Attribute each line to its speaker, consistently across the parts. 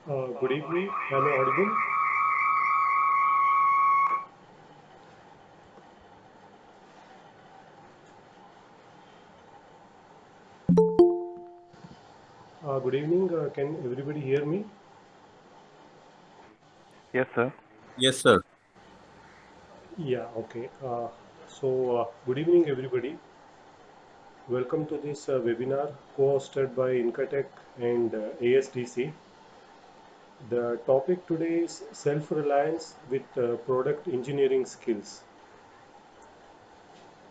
Speaker 1: Good evening. Am I audible? Good evening. Can everybody hear me?
Speaker 2: Yes, sir.
Speaker 3: Yes, sir.
Speaker 1: Yeah, okay. Good evening, everybody. Welcome to this webinar co-hosted by iNCAETEK and ASDC. The topic today is self-reliance with product engineering skills.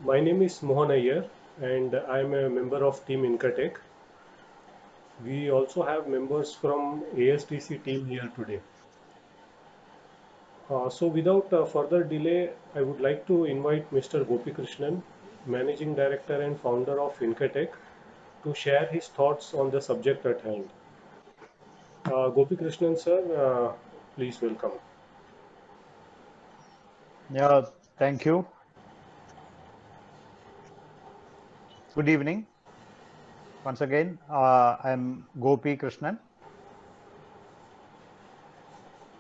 Speaker 1: My name is Mohan Iyer and I am a member of Team iNCAETEK. We also have members from ASDC team here today. Without further delay, I would like to invite Mr. Gopikrishnan, Managing Director and founder of iNCAETEK, to share his thoughts on the subject at hand. Gopikrishnan sir, please welcome.
Speaker 4: Yeah, thank you. Good evening. Once again, I'm Gopikrishnan.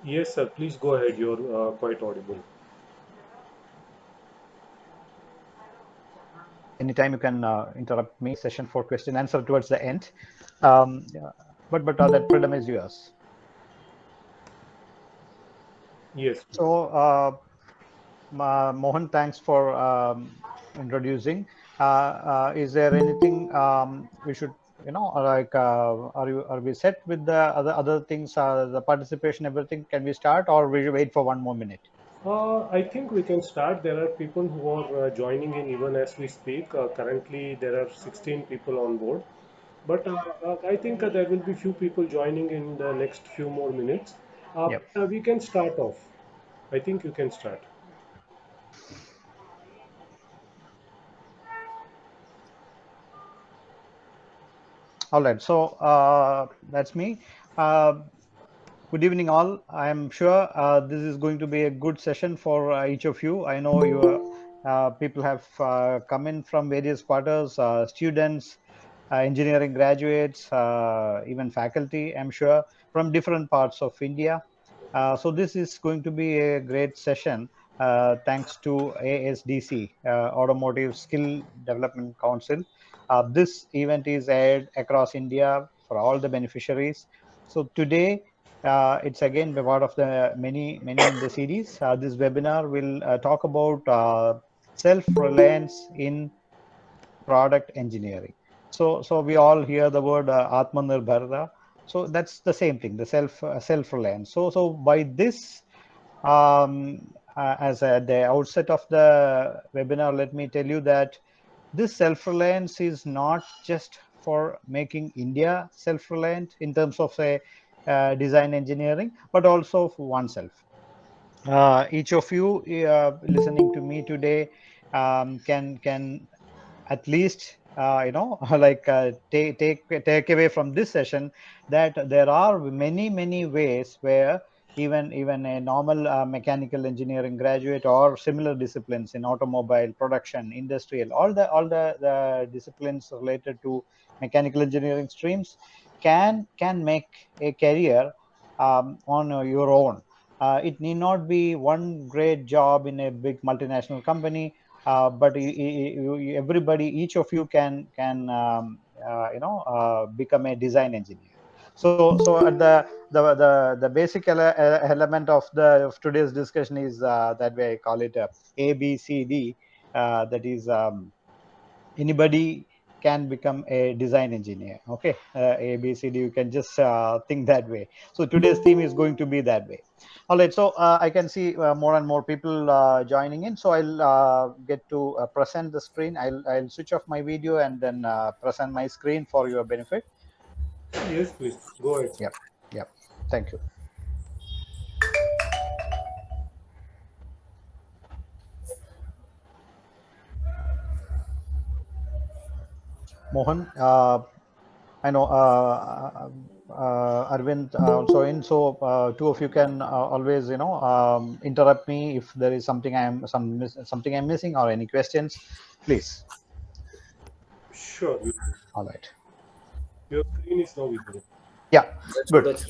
Speaker 1: Yes, sir, please go ahead. You're quite audible.
Speaker 4: Anytime you can interrupt me. Session for question answer towards the end. Yeah, but that freedom is yours.
Speaker 1: Yes, please.
Speaker 4: So, Mohan, thanks for introducing. Is there anything we should, are we set with the other things, the participation, everything? Can we start, or we should wait for one more minute?
Speaker 1: I think we can start. There are people who are joining in even as we speak. Currently, there are 16 people on board. But I think there will be few people joining in the next few more minutes.
Speaker 4: Yep.
Speaker 1: We can start off. I think you can start.
Speaker 4: All right, so that's me. Good evening, all. I'm sure this is going to be a good session for each of you. I know people have come in from various quarters, students, engineering graduates, even faculty, I'm sure, from different parts of India. So this is going to be a great session thanks to ASDC, Automotive Skill Development Council. This event is aired across India for all the beneficiaries. So today, it's again part of the many in the series. This webinar will talk about self-reliance in product engineering. So we all hear the word Atmanirbharta. So that's the same thing, the self-reliance. So by this, as at the outset of the webinar, let me tell you that this self-reliance is not just for making India self-reliant in terms of say design engineering, but also for oneself. Each of you listening to me today can at least like take away from this session that there are many ways where even a normal mechanical engineering graduate or similar disciplines in automobile production industrial all the disciplines related to mechanical engineering streams can make a career on your own. It need not be one great job in a big multinational company, but everybody, each of you can become a design engineer. So at the basic element of today's discussion is that way I call it ABCD. That is anybody can become a design engineer. Okay, ABCD, you can just think that way. So today's theme is going to be that way. All right, so I can see more and more people joining in, so I'll get to present the screen. I'll switch off my video and then present my screen for your benefit.
Speaker 1: Yes, please. Go ahead, sir.
Speaker 4: Yep, thank you. Mohan, I know Arvind also in, so two of you can always interrupt me if there is something something I'm missing or any questions, please.
Speaker 1: Sure.
Speaker 4: All right.
Speaker 1: Your screen is now visible.
Speaker 4: Yeah, good.
Speaker 3: That's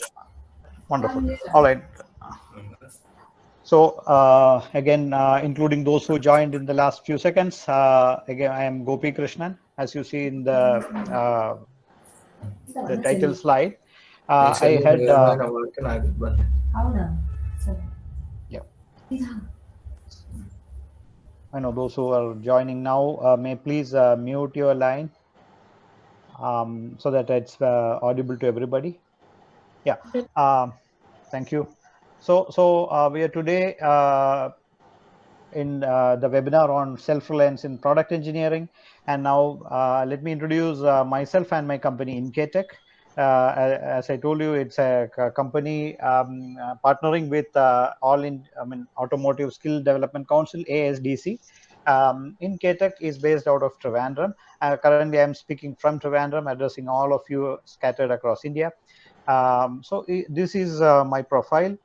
Speaker 4: Wonderful. All right. So again, including those who joined in the last few seconds, again, I am Gopikrishnan, as you see in the title slide. I had, yeah, I know those who are joining now may please mute your line so that it's audible to everybody. Yeah, thank you. So we are today in the webinar on self-reliance in product engineering. And now let me introduce myself and my company iNCAETEK. As I told you, it's a company partnering with Automotive Skill Development Council, ASDC. iNCAETEK is based out of Trivandrum. Currently, I'm speaking from Trivandrum, addressing all of you scattered across India. So this is my profile.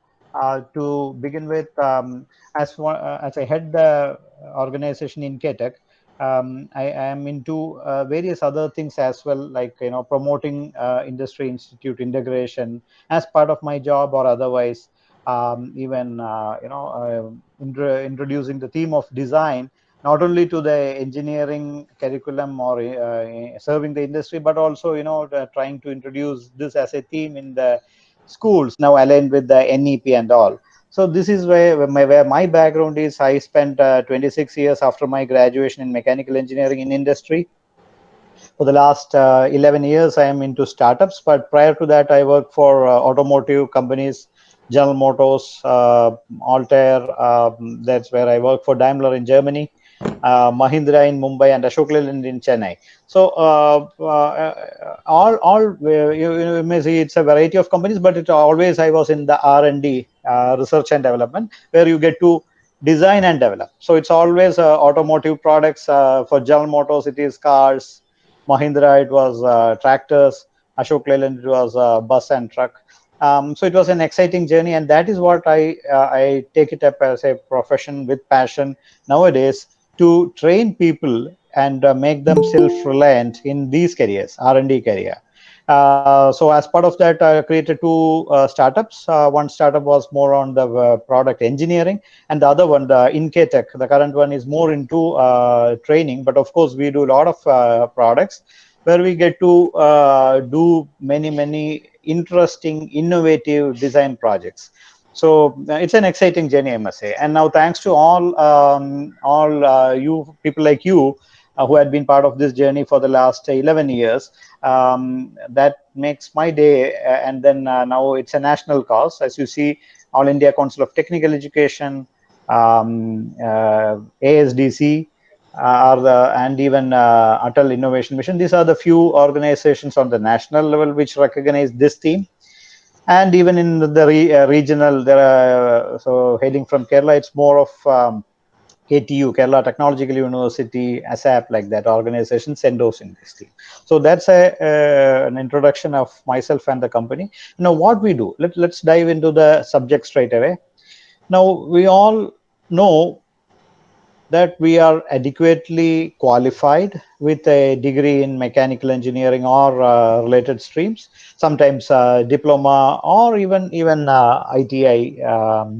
Speaker 4: To begin with, as I head the organization iNCAETEK, I am into various other things as well, like promoting industry institute integration as part of my job or otherwise. Even introducing the theme of design not only to the engineering curriculum or serving the industry, but also trying to introduce this as a theme in the schools now aligned with the NEP and all. So this is where my background is. I spent 26 years after my graduation in mechanical engineering in industry. For the last 11 years, I am into startups. But prior to that, I worked for automotive companies, General Motors, Altair. That's where I worked for Daimler in Germany, Mahindra in Mumbai, and Ashok Leyland in Chennai. So you may see it's a variety of companies, but it always I was in the R&D, research and development, where you get to design and develop. So it's always automotive products. For General Motors, it is cars. Mahindra, it was tractors. Ashok Leyland, it was bus and truck. So it was an exciting journey, and that is what I take it up as a profession with passion nowadays, to train people and make them self-reliant in these careers, R&D career. So as part of that, I created two startups. One startup was more on the product engineering, and the other one, the iNCAETEK, the current one, is more into training. But of course, we do a lot of products where we get to do many interesting, innovative design projects. So it's an exciting journey, I must say. And now, thanks to all you people like you who had been part of this journey for the last 11 years. That makes my day. And then now it's a national cause. As you see, All India Council of Technical Education, ASDC, and even Atal Innovation Mission. These are the few organizations on the national level which recognize this theme. And even in the regional, there are, so heading from Kerala, it's more of KTU, Kerala Technological University, ASAP, like that, organizations endorsing this team. So that's an introduction of myself and the company. Now, what we do, let's dive into the subject straight away. Now, we all know that we are adequately qualified with a degree in mechanical engineering or related streams, sometimes diploma or even ITI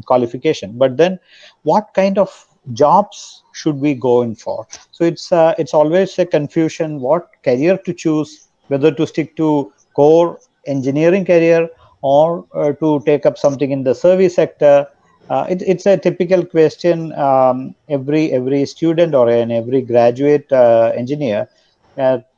Speaker 4: qualification. But then, what kind of jobs should we go in for? So it's always a confusion what career to choose, whether to stick to core engineering career or to take up something in the service sector. It's a typical question every student or every graduate engineer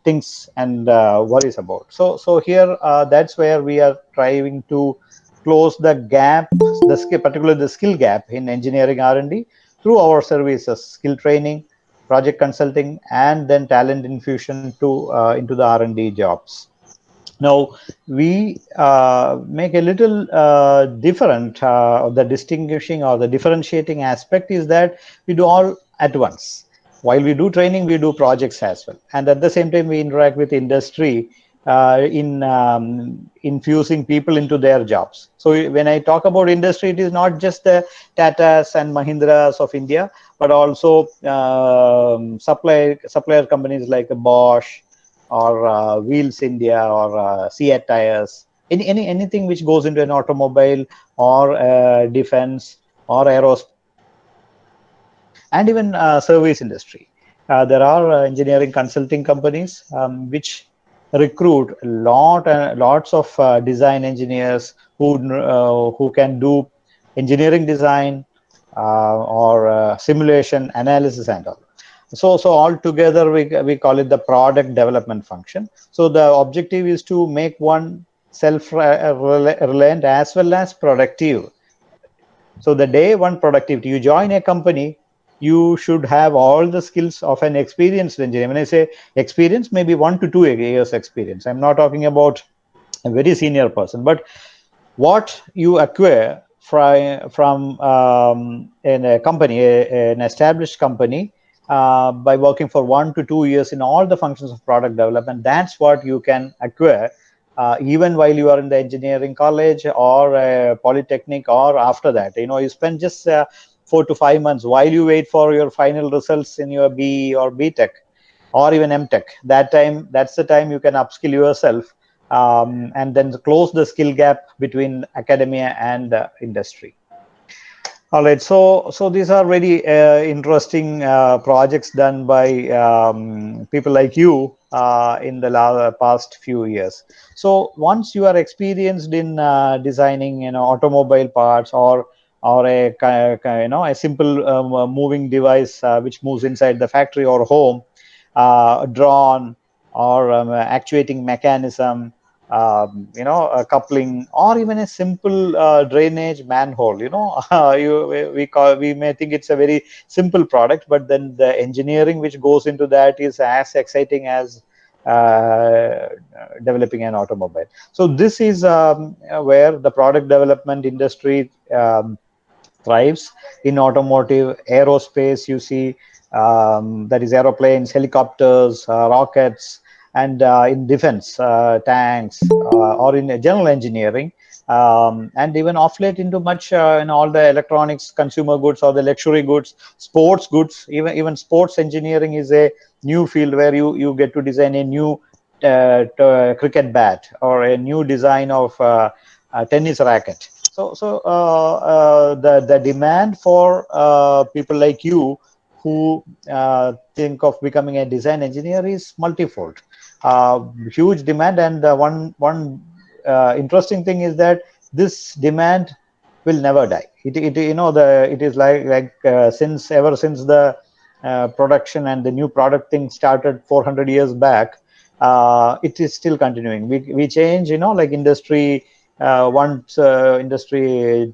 Speaker 4: thinks and worries about. So here, that's where we are trying to close the gap, particularly the skill gap in engineering R&D, through our services, skill training, project consulting, and then talent infusion into the R&D jobs. Now, we make a little different. The distinguishing or the differentiating aspect is that we do all at once. While we do training, we do projects as well. And at the same time, we interact with industry in infusing people into their jobs. So when I talk about industry, it is not just the Tatas and Mahindras of India, but also supplier companies like Bosch, or Wheels India, or Seat Tires, anything which goes into an automobile or defense or aerospace and even service industry. There are engineering consulting companies which recruit lots of design engineers who can do engineering design or simulation analysis and all. So all together we call it the product development function. So the objective is to make one self-reliant as well as productive. So the day one productivity, you join a company, you should have all the skills of an experienced engineer. When I say experience, maybe 1 to 2 years experience. I'm not talking about a very senior person, but what you acquire from in a company, an established company, by working for 1 to 2 years in all the functions of product development, that's what you can acquire even while you are in the engineering college or polytechnic or after that. You spend just 4 to 5 months while you wait for your final results in your BE or BTech or even MTech. That's the time you can upskill yourself and then close the skill gap between academia and industry. All right, so these are very interesting projects done by people like you in the past few years. So once you are experienced in designing, automobile parts or a simple moving device which moves inside the factory or home, drone or actuating mechanism, a coupling, or even a simple drainage manhole. We may think it's a very simple product, but then the engineering which goes into that is as exciting as developing an automobile. So this is where the product development industry thrives. In automotive, aerospace, you see, that is aeroplanes, helicopters, rockets, and in defense, tanks, or in general engineering, and even off late into much in all the electronics, consumer goods, or the luxury goods, sports goods. Even sports engineering is a new field where you get to design a new cricket bat or a new design of tennis racket. The demand for people like you who think of becoming a design engineer is multifold. Huge demand, and one interesting thing is that this demand will never die. It is like ever since the production and the new product thing started 400 years back, it is still continuing. We change, like industry once, industrial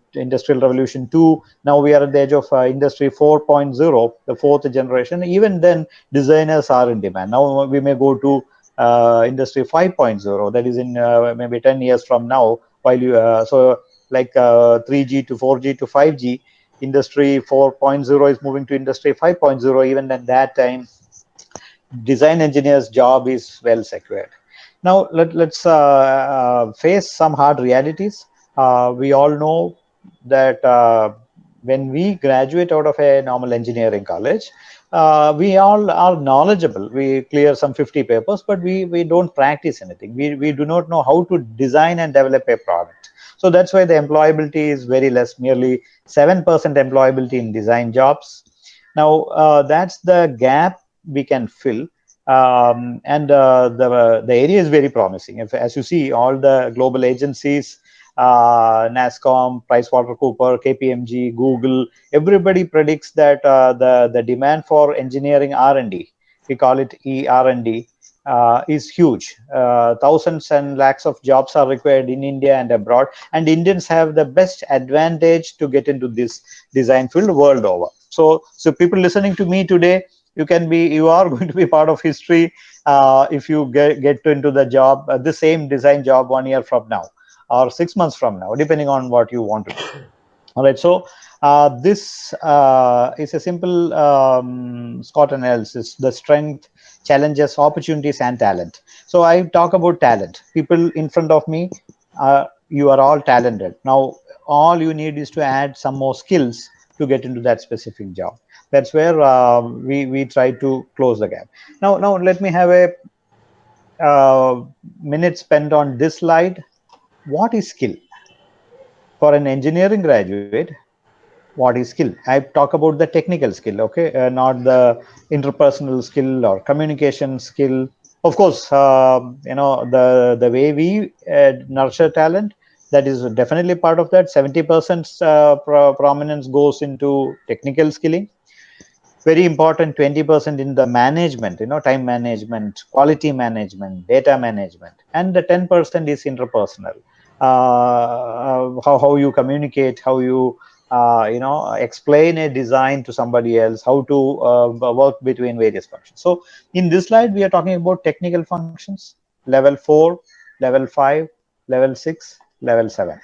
Speaker 4: revolution 2. Now we are at the edge of industry 4.0, the fourth generation. Even then, designers are in demand. Now we may go to industry 5.0, that is in maybe 10 years from now. While you like 3G to 4G to 5G, industry 4.0 is moving to industry 5.0. Even at that time, design engineer's job is well secured. Now let's face some hard realities. We all know that when we graduate out of a normal engineering college, we all are knowledgeable. We clear some 50 papers, but we don't practice anything. We do not know how to design and develop a product. So that's why the employability is very less, merely 7% employability in design jobs. Now that's the gap we can fill. And the area is very promising. As you see, all the global agencies, NASSCOM, PricewaterhouseCoopers, KPMG, Google, everybody predicts that the demand for engineering R&D, we call it ER&D, is huge. Thousands and lakhs of jobs are required in India and abroad, and Indians have the best advantage to get into this design field world over. So people listening to me today, you are going to be part of history if you get into the job, the same design job 1 year from now or 6 months from now, depending on what you want to do. All right, so this is a simple SWOT analysis: the strength, challenges, opportunities, and talent. So I talk about talent. People in front of me, you are all talented. Now all you need is to add some more skills to get into that specific job. That's where we try to close the gap. Now let me have a minute spent on this slide. what is skill? For an engineering graduate, what is skill? I talk about the technical skill, okay, not the interpersonal skill or communication skill. Of course, the way we nurture talent, that is definitely part of that. 70% prominence goes into technical skilling. Very important, 20% in the management, time management, quality management, data management, and the 10% is interpersonal. How you communicate, how you explain a design to somebody else, how to work between various functions. So in this slide we are talking about technical functions: level 4, level 5, level 6, level 7.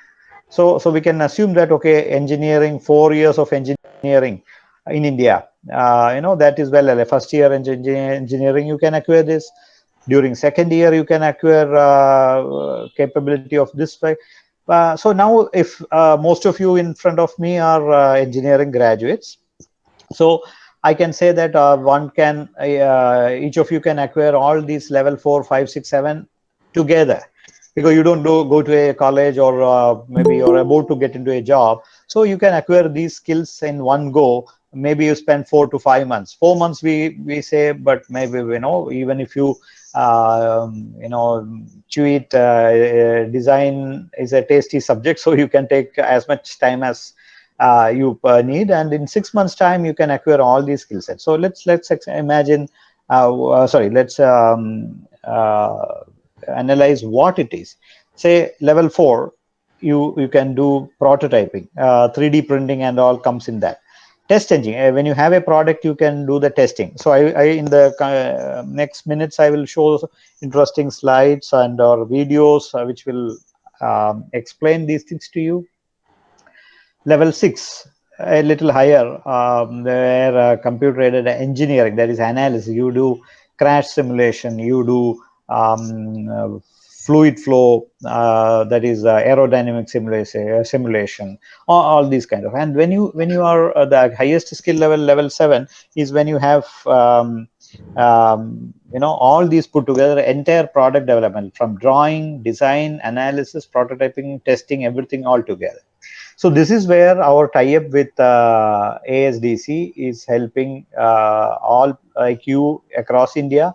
Speaker 4: So we can assume that, okay, engineering, 4 years of engineering in India, that is well. First year engineering, you can acquire this. During second year, you can acquire capability of this. So now, if most of you in front of me are engineering graduates, so I can say that each of you can acquire all these level 4, 5, 6, 7 together, because you don't go to a college, or maybe you're about to get into a job. So you can acquire these skills in one go. Maybe you spend 4 to 5 months. 4 months we say, but maybe, even if you chew it, design is a tasty subject, so you can take as much time as you need, and in 6 months time you can acquire all these skill sets. So let's imagine, let's analyze what it is. Say level 4, you can do prototyping, 3D printing and all comes in that. Test engineering, when you have a product, you can do the testing. So I in the next minutes I will show interesting slides and or videos which will explain these things to you. Level 6, a little higher, where computer aided engineering, that is analysis. You do crash simulation, you do fluid flow, that is aerodynamic simulation, all these kind of. And when you are the highest skill level, level 7, is when you have all these put together, entire product development, from drawing, design, analysis, prototyping, testing, everything all together. So this is where our tie-up with ASDC is helping all like you across India.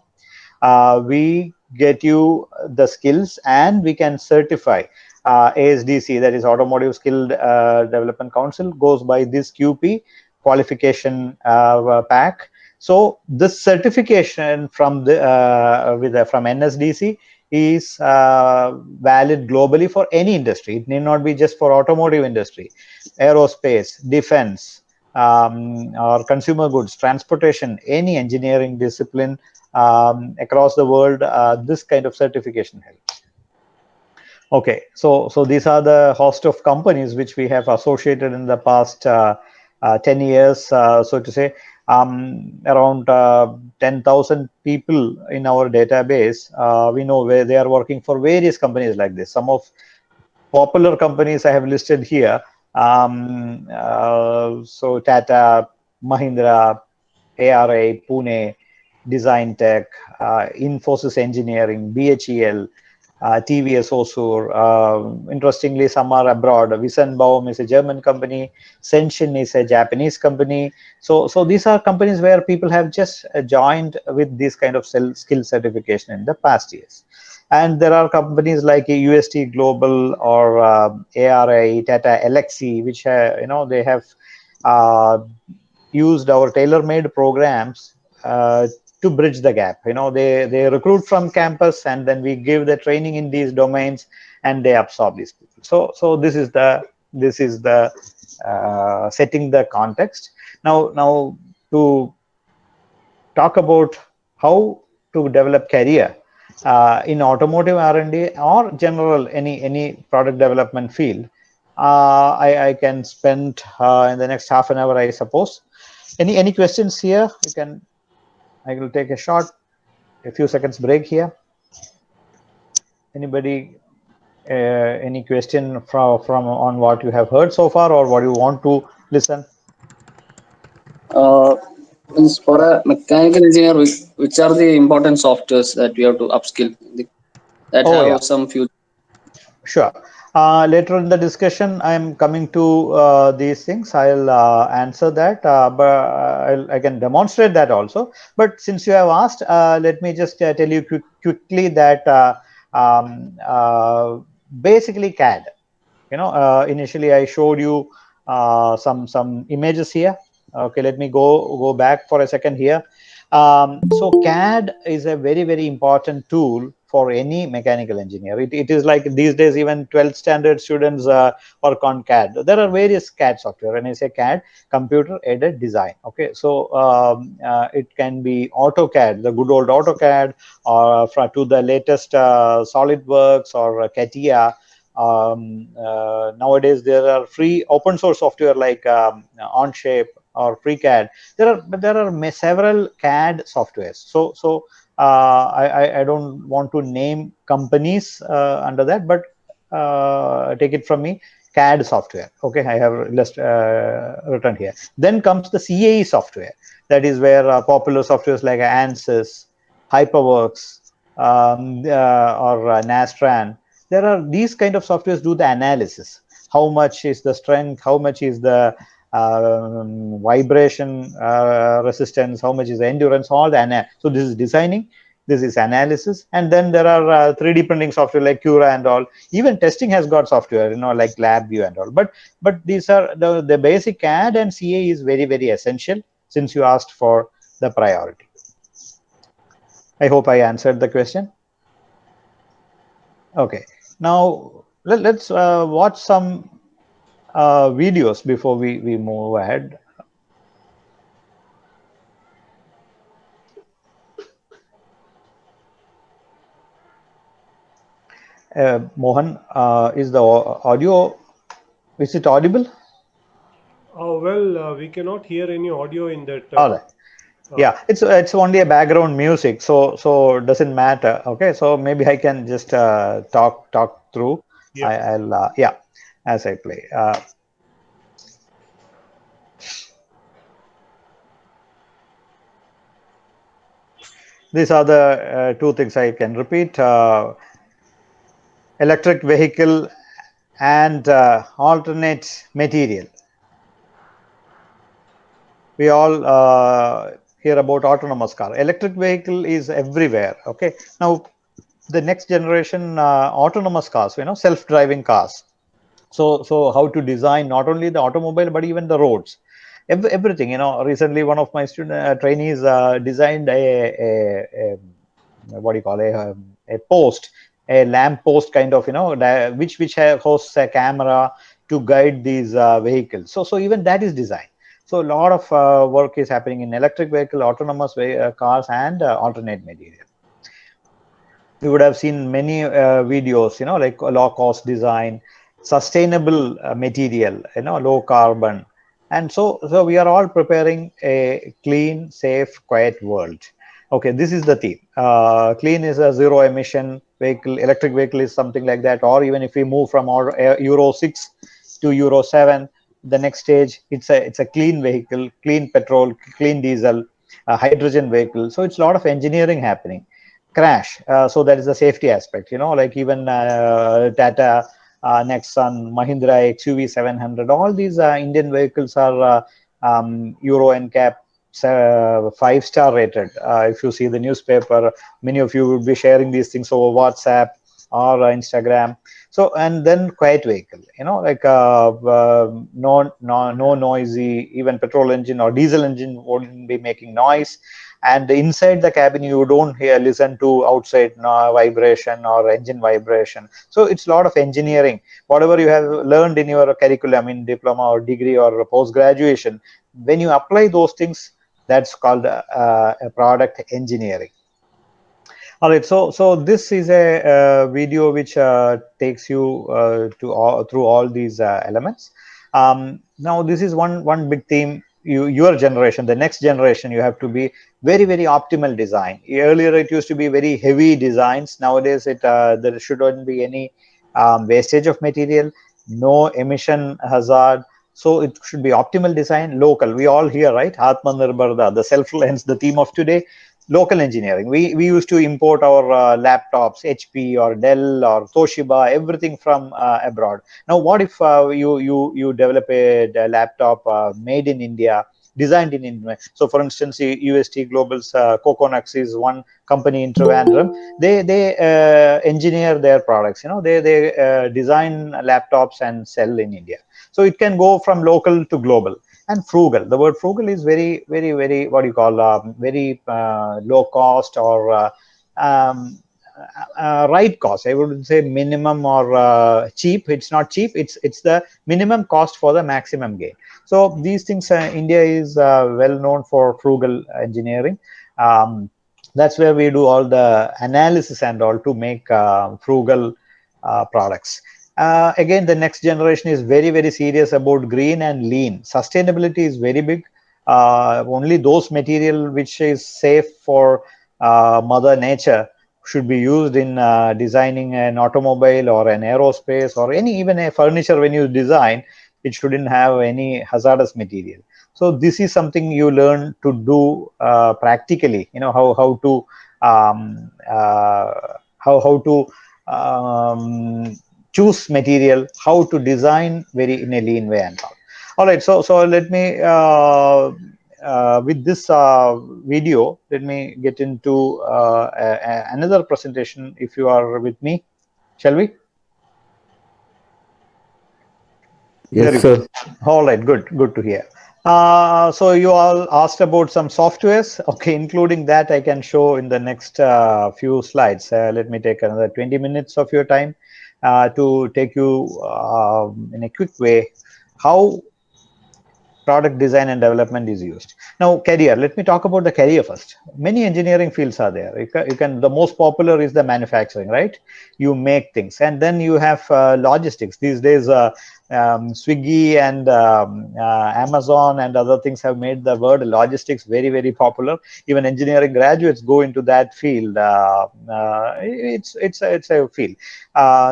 Speaker 4: We get you the skills, and we can certify. ASDC, that is Automotive Skill Development Council, goes by this QP qualification pack. So this certification from from NSDC is valid globally for any industry. It need not be just for automotive industry, aerospace, defense, or consumer goods, transportation, any engineering discipline across the world. This kind of certification helps. Okay, so these are the host of companies which we have associated in the past 10 years, so to say. Around 10,000 people in our database. We know where they are working for various companies like this. Some of popular companies I have listed here. So Tata, Mahindra, ARA, Pune, Design Tech, Infosys Engineering, BHEL, TVS Osur. Interestingly, some are abroad. Wissenbaum is a German company. Senshin is a Japanese company. So these are companies where people have just joined with this kind of skill certification in the past years. And there are companies like UST Global or ARA, Tata Elxsi, which they have used our tailor-made programs to bridge the gap. They recruit from campus, and then we give the training in these domains, and they absorb these people. So this is the setting the context. Now to talk about how to develop career in automotive R&D or general any product development field. I can spend in the next half an hour, I suppose. Any questions here? I will take a few seconds break here. Anybody, any question from on what you have heard so far, or what you want to listen?
Speaker 2: Uh, Means for a mechanical engineer, which are the important softwares that we have to upskill that
Speaker 4: Oh yeah.
Speaker 2: have some future?
Speaker 4: Sure. Later in the discussion, I'm coming to these things. I'll answer that, but I can demonstrate that also. But since you have asked, let me just tell you quickly that um, uh, basically CAD. Initially I showed you some images here. Okay, let me go back for a second here. So CAD is a very important tool for any mechanical engineer. It is like these days even 12th standard students work on CAD. There are various CAD software. When I say CAD, computer aided design. Okay, so it can be AutoCAD, the good old AutoCAD, or to the latest SolidWorks or CATIA. Nowadays there are free open source software like Onshape or FreeCAD. There are several CAD softwares. I don't want to name companies under that, but take it from me, CAD software. Okay, I have just written here. Then comes the CAE software. That is where popular softwares like ANSYS, HyperWorks, or Nastran. There are these kind of softwares do the analysis. How much is the strength? How much is the vibration resistance? How much is the endurance? All the so this is designing. This is analysis, and then there are 3D printing software like Cura and all. Even testing has got software, like LabVIEW and all. But these are the basic CAD and CA is very essential since you asked for the priority. I hope I answered the question. Okay, now let's watch some videos before we move ahead. Mohan, is the audio, is it audible?
Speaker 1: Well, we cannot hear any audio in that.
Speaker 4: All right. Yeah, it's only a background music, so it doesn't matter. Okay, so maybe I can just talk through.
Speaker 1: Yeah.
Speaker 4: I'll yeah, as I play. These are the two things I can repeat: electric vehicle and alternate material. We all hear about autonomous car. Electric vehicle is everywhere. Okay, now the next generation autonomous cars, self-driving cars. So how to design not only the automobile but even the roads, everything. Recently one of my student trainees designed a what do you call a post, a lamp post kind of, which hosts a camera to guide these vehicles. So even that is design. So a lot of work is happening in electric vehicle, autonomous cars, and alternate material. You would have seen many videos, like low cost design, sustainable material, low carbon. And so we are all preparing a clean, safe, quiet world. Okay, this is the theme. Clean is a zero emission vehicle. Electric vehicle is something like that. Or even if we move from our Euro 6 to Euro 7, the next stage, it's a clean vehicle, clean petrol, clean diesel, hydrogen vehicle. So it's a lot of engineering happening. Crash, so that is the safety aspect, like even Tata Nexon, Mahindra XUV 700, all these Indian vehicles are Euro NCAP 5-star rated. If you see the newspaper, many of you will be sharing these things over WhatsApp or Instagram. So, and then quiet vehicle, like no noisy, even petrol engine or diesel engine wouldn't be making noise. And inside the cabin you don't listen to outside vibration or engine vibration. So it's a lot of engineering. Whatever you have learned in your curriculum, in diploma or degree or post graduation, when you apply those things, that's called a product engineering. All right, so this is a video which takes you through all these elements. Now this is one big theme. Your generation, the next generation, you have to be very optimal design. Earlier it used to be very heavy designs. Nowadays there shouldn't be any wastage of material, no emission hazard. So it should be optimal design, local. We all hear, right? Atmanirbharta, the self-reliance, the theme of today. local engineering. We used to import our laptops, HP or Dell or Toshiba, everything from abroad. Now, what if you develop a laptop made in India, designed in India? So, for instance, UST Global's Coconux is one company in Trivandrum. They engineer their products. They design laptops and sell in India. So it can go from local to global. And frugal, the word frugal is very, very, very, what do you call, very low cost or right cost. I wouldn't say minimum or cheap. It's not cheap. It's the minimum cost for the maximum gain. So these things, India is well known for frugal engineering. That's where we do all the analysis and all to make frugal products. Again, the next generation is very, very serious about green and lean. Sustainability is very big. Only those material which is safe for Mother Nature should be used in designing an automobile or an aerospace or even a furniture. When you design, it shouldn't have any hazardous material. So this is something you learn to do practically. How to how to choose material, how to design very in a lean way and all. All right, so let me with this video, let me get into another presentation. If you are with me, shall we?
Speaker 3: Yes, sir.
Speaker 4: All right, good to hear. So you all asked about some softwares. Okay, including that, I can show in the next few slides. Let me take another 20 minutes of your time to take you in a quick way how product design and development is used. Now, career. Let me talk about the career first. Many engineering fields are there. The most popular is the manufacturing, right? You make things, and then you have logistics. These days, Swiggy and Amazon and other things have made the word logistics very, very popular. Even engineering graduates go into that field. It's a field.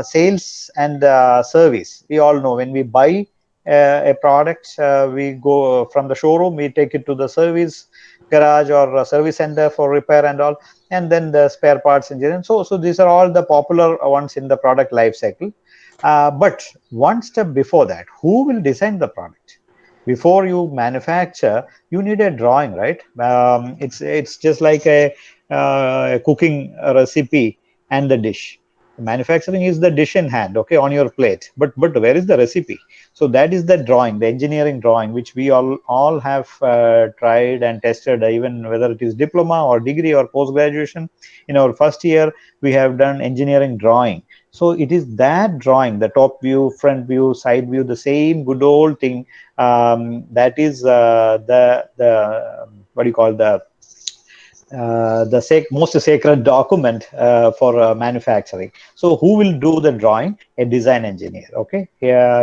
Speaker 4: Sales and service. We all know when we buy a product, we go from the showroom, we take it to the service garage or service center for repair and all, and then the spare parts engineering. So these are all the popular ones in the product life cycle. But one step before that, who will design the product? Before you manufacture, you need a drawing, right? It's just like a cooking recipe and the dish. Manufacturing is the dish in hand, okay, on your plate. But where is the recipe? So that is the drawing, the engineering drawing, which we all have tried and tested, even whether it is diploma or degree or post graduation. In our first year, we have done engineering drawing. So it is that drawing, the top view, front view, side view, the same good old thing. That is the what do you call, the most sacred document for manufacturing. So who will do the drawing? A design engineer. Okay,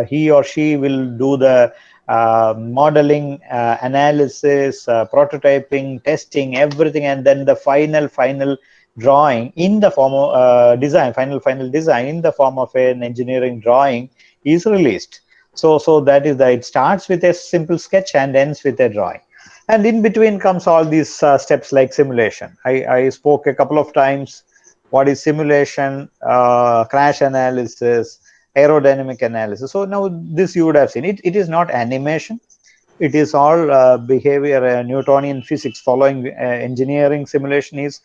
Speaker 4: he or she will do the modeling, analysis, prototyping, testing, everything, and then the final drawing in the form of design, final design in the form of an engineering drawing is released. So that is it starts with a simple sketch and ends with a drawing. And in between comes all these steps like simulation. I spoke a couple of times what is simulation, crash analysis, aerodynamic analysis. So now this you would have seen. It is not animation. It is all behavior, Newtonian physics. Following engineering simulation is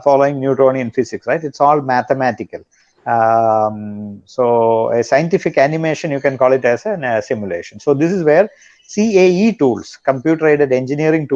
Speaker 4: following Newtonian physics, right? It's all mathematical. So a scientific animation, you can call it as a simulation. So this is where CAE tools, computer aided engineering tools,